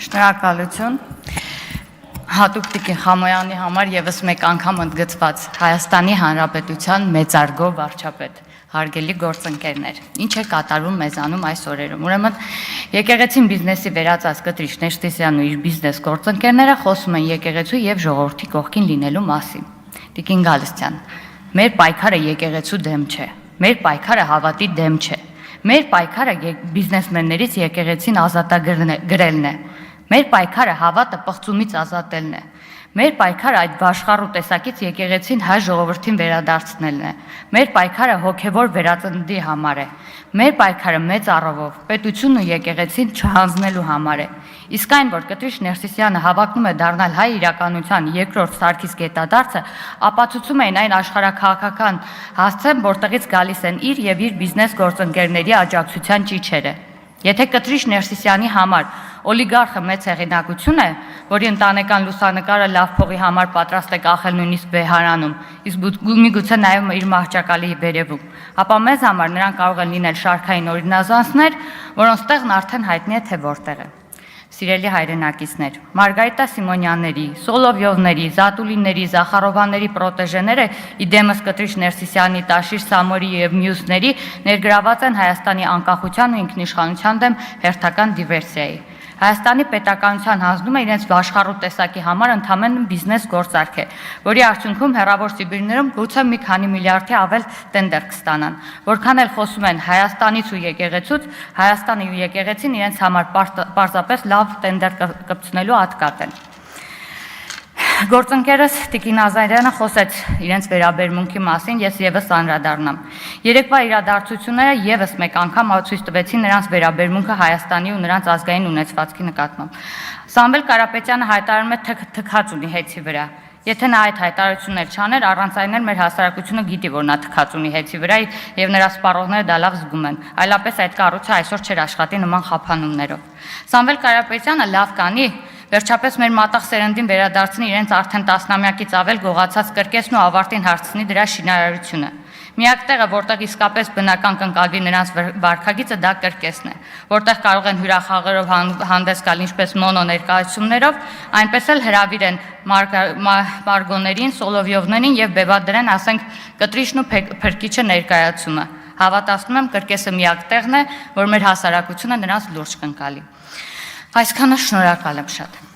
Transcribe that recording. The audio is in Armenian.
Շնորհակալություն։ Հատուկ Տիկին Խամոյանի համար եւս մեկ անգամ ընդգծված Հայաստանի Հանրապետության մեծարգո վարչապետ, հարգելի գործընկերներ, ինչ է կատարվում մեզանում այս օրերում։ Ուրեմն եկեղեցին բիզնեսի վերածած կտրիչ Ներսիսյանն ու իր բիզնես գործընկերները խոսում են եկեղեցու եւ ժողովրդի կողքին լինելու մասին։ Տիկին Գալստյան, մեր պայքարը եկեղեցու դեմ չէ, մեր պայքարը հավատի դեմ չէ, մեր պայքարը բիզնեսմեններից եկեղեցին ազատագրելն է, մեր պայքարը հավատը պղծումից ազատելն է, մեր պայքարը այդ վաշխառու տեսակից եկեղեցին հայ ժողովրդին վերադարձնելն է, մեր պայքարը հոգևոր վերածննդի համար է, մեր պայքարը մեծ առովով պետությունն ու եկեղեցին չհանձնելու համար է, իսկ այն, որ կտրիչ Ներսիսյանը հավակնում է դառնալ հայ իրականության երկրորդ Սարգիս Գետադարձը, ապացուցում էին այն աշխարհաքաղաքական հասցեն, որտեղից գալիս են իր եւ իր բիզնես գործընկերների աջակցության ճիչերը։ Եթե կտրիչ Ներսիսյանի համար օլիգարխը մեծ հեղինակություն է, որի ընտանեկան լուսանկարը լավ փողի համար պատրաստ է կախել նույնիսկ Բեհարանում, իսկ միգուցե նաև իր մահճակալի վերևում, ապա մեզ համար նրանք կարող են լինել շարքային օրինազանցներ, որոնց տեղն արդեն հայտնի է թե որտեղ է։ Սիրելի հայրենակիցներ, Մարգարիտա Սիմոնյանների, Սոլովյովների, Զատուլիների, Զախարովաների պրոտեժեները իդեմս կտրիչ Ներսիսյանի, Տաշիր Սամորի եւ մյուսների ներգրաված են Հայաստանի անկախության ու ինքնիշխանության դեմ հերթական դիվերսիայի։ Հայաստանի պետականության հանձնում է իրենց վաշխառու տեսակի համար ընդհանրեն բիզնես գործարք է, որի արդյունքում հեռավոր Սիբիրներում գուցե մի քանի միլիարդի ավել տենդեր կստանան, որքան էլ խոսում են Հայաստանից ու եկեղեցուց, Հայաստանը ու եկեղեցին իրենց համար պարզապես լավ տենդեր կպցնելու ատկատ են։ Գործընկերս Տիկին Ազարյանը խոսեց իրենց վերաբերմունքի մասին, ես եւս անդրադառնամ։ Երեկվա իրադարձությունները եւս մեկ անգամ ցույց տվեցին նրանց վերաբերմունքը Հայաստանի ու նրանց ազգային ունեցվածքի նկատմամբ։ Սամվել Կարապետյանը հայտարարում է թքած ունի հեծի վրա։ Եթե նա այդ հայտարարություններ չաներ, առանց այն էլ մեր հասարակությունը գիտի, որ նա թքած ունի հեծի վրա եւ նրա սպառողները դա լավ զգում են։ Այլապես այդ կառույցը այսօր չէր աշխատի նման խափանումներով։ Սամվել Կարապետյանը լավ կանի, վերջապես մեր մատաղ սերնդին վերադարձնի իրենց արդեն 10-ամյակից ավել գողացած կրկեսն ու ավարտին հարցնի դրա շինարարությունը։ Միակ տեղը, որտեղ իսկապես բնական կընկալվի նրանց վարքագիծը, դա կրկեսն է, որտեղ կարող են հյուրախաղերով հանդես գալ ինչպես մոնո ներկայացումներով, այնպես էլ հրավիրեն Մարգոներին, Սոլովյովներին եւ բեվադրեն, ասենք, կտրիչն ու փրկիչը ներկայացումը։ Հավատացնում եմ, կրկեսը միակ տեղն է, որ մեր հասարակությունը նրանց լուրջ կընկալի։ Այսքանը, շնորհակալ եմ շատ։